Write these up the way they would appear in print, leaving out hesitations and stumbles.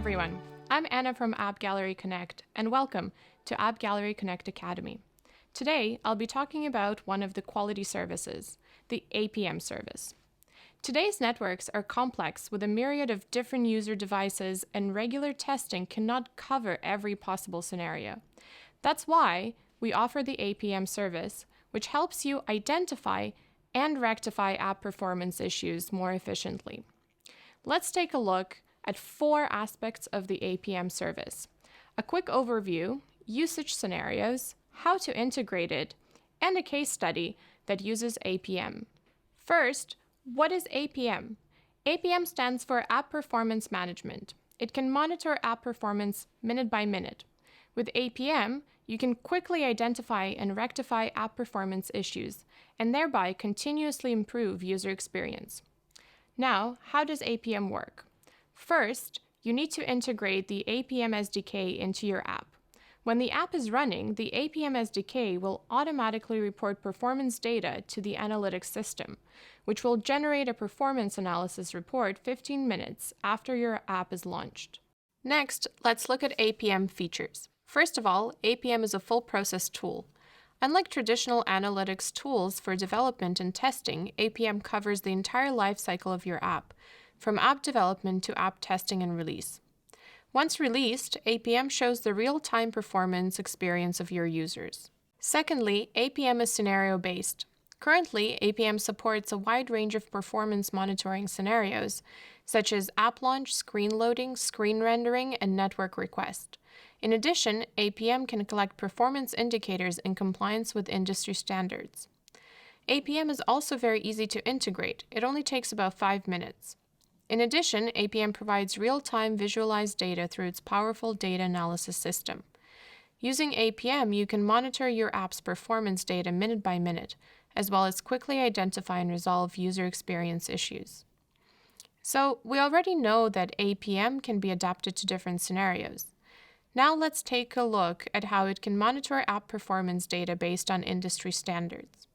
everyone, I'm Anna from AppGallery Connect, and welcome to AppGallery Connect Academy. Today, I'll be talking about one of the quality services, the APM service. Today's networks are complex with a myriad of different user devices, and regular testing cannot cover every possible scenario. That's why we offer the APM service, which helps you identify and rectify app performance issues more efficiently. Let's take a look at 4 aspects of the APM service: a quick overview, usage scenarios, how to integrate it, and a case study that uses APM. First, what is APM? APM stands for App Performance Management. It can monitor app performance minute by minute. With APM, you can quickly identify and rectify app performance issues, and thereby continuously improve user experience. Now, how does APM work? First, you need to integrate the APM SDK into your app. When the app is running, the APM SDK will automatically report performance data to the analytics system, which will generate a performance analysis report 15 minutes after your app is launched. Next, let's look at APM features. First of all, APM is a full process tool. Unlike traditional analytics tools for development and testing, APM covers the entire life cycle of your app, from app development to app testing and release. Once released, APM shows the real-time performance experience of your users. Secondly, APM is scenario-based. Currently, APM supports a wide range of performance monitoring scenarios, such as app launch, screen loading, screen rendering, and network request. In addition, APM can collect performance indicators in compliance with industry standards. APM is also very easy to integrate. It only takes about 5 minutes. In addition, APM provides real-time visualized data through its powerful data analysis system. Using APM, you can monitor your app's performance data minute by minute, as well as quickly identify and resolve user experience issues. So, we already know that APM can be adapted to different scenarios. Now let's take a look at how it can monitor app performance data based on industry standards.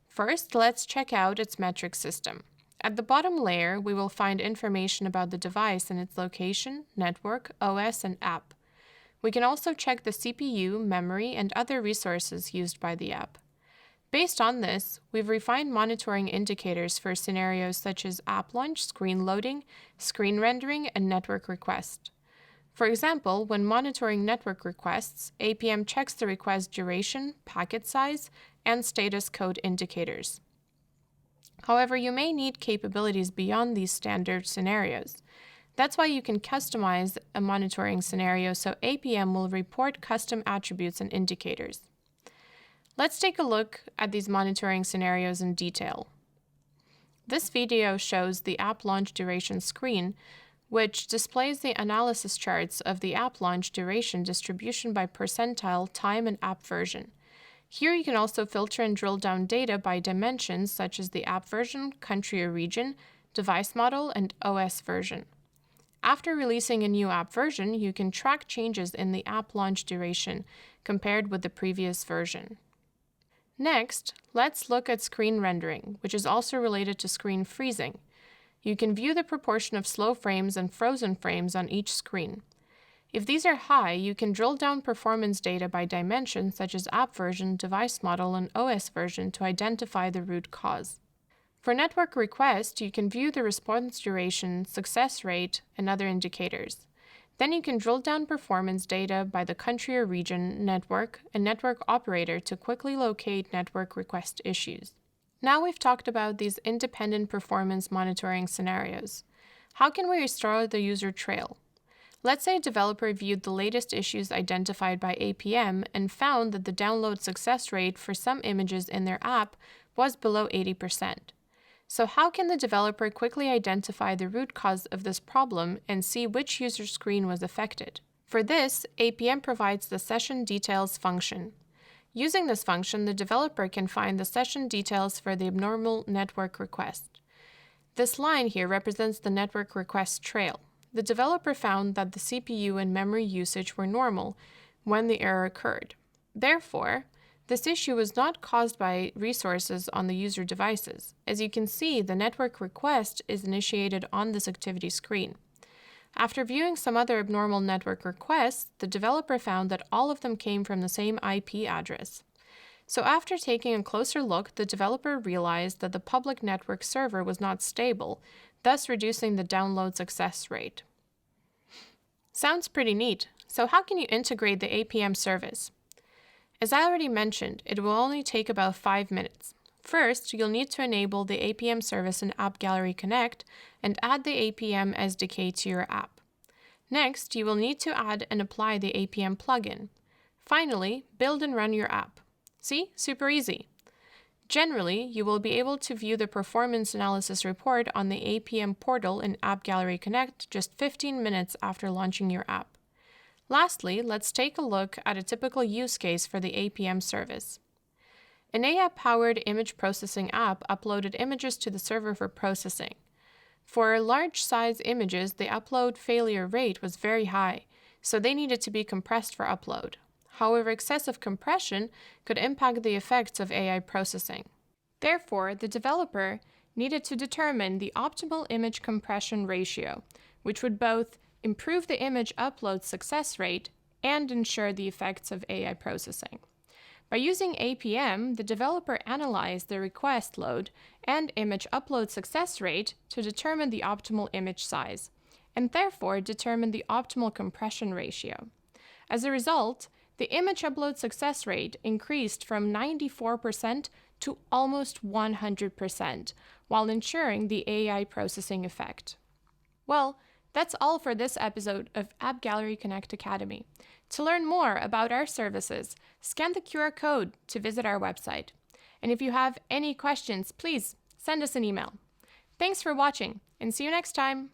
First, let's check out its metric system. At the bottom layer, we will find information about the device and its location, network, OS, and app. We can also check the CPU, memory, and other resources used by the app. Based on this, we've refined monitoring indicators for scenarios such as app launch, screen loading, screen rendering, and network request. For example, when monitoring network requests, APM checks the request duration, packet size, and status code indicators. However, you may need capabilities beyond these standard scenarios. That's why you can customize a monitoring scenario so APM will report custom attributes and indicators. Let's take a look at these monitoring scenarios in detail. This video shows the app launch duration screen, which displays the analysis charts of the app launch duration distribution by percentile, time, and app version. Here you can also filter and drill down data by dimensions such as the app version, country or region, device model, and OS version. After releasing a new app version, you can track changes in the app launch duration compared with the previous version. Next, let's look at screen rendering, which is also related to screen freezing. You can view the proportion of slow frames and frozen frames on each screen. If these are high, you can drill down performance data by dimension such as app version, device model, and OS version to identify the root cause. For network request, you can view the response duration, success rate, and other indicators. Then you can drill down performance data by the country or region, network, and network operator to quickly locate network request issues. Now we've talked about these independent performance monitoring scenarios. How can we restore the user trail? Let's say a developer viewed the latest issues identified by APM and found that the download success rate for some images in their app was below 80%. So how can the developer quickly identify the root cause of this problem and see which user screen was affected? For this, APM provides the session details function. Using this function, the developer can find the session details for the abnormal network request. This line here represents the network request trail. The developer found that the CPU and memory usage were normal when the error occurred. Therefore, this issue was not caused by resources on the user devices. As you can see, the network request is initiated on this activity screen. After viewing some other abnormal network requests, the developer found that all of them came from the same IP address. So after taking a closer look, the developer realized that the public network server was not stable, thus reducing the download success rate. Sounds pretty neat. So how can you integrate the APM service? As I already mentioned, it will only take about 5 minutes. First, you'll need to enable the APM service in AppGallery Connect and add the APM SDK to your app. Next, you will need to add and apply the APM plugin. Finally, build and run your app. See? Super easy. Generally, you will be able to view the performance analysis report on the APM portal in AppGallery Connect just 15 minutes after launching your app. Lastly, let's take a look at a typical use case for the APM service. An AI-powered image processing app uploaded images to the server for processing. For large-size images, the upload failure rate was very high, so they needed to be compressed for upload. However, excessive compression could impact the effects of AI processing. Therefore, the developer needed to determine the optimal image compression ratio, which would both improve the image upload success rate and ensure the effects of AI processing. By using APM, the developer analyzed the request load and image upload success rate to determine the optimal image size, and therefore determine the optimal compression ratio. As a result, the image upload success rate increased from 94% to almost 100%, while ensuring the AI processing effect. Well, that's all for this episode of AppGallery Connect Academy. To learn more about our services, scan the QR code to visit our website. And if you have any questions, please send us an email. Thanks for watching, and see you next time!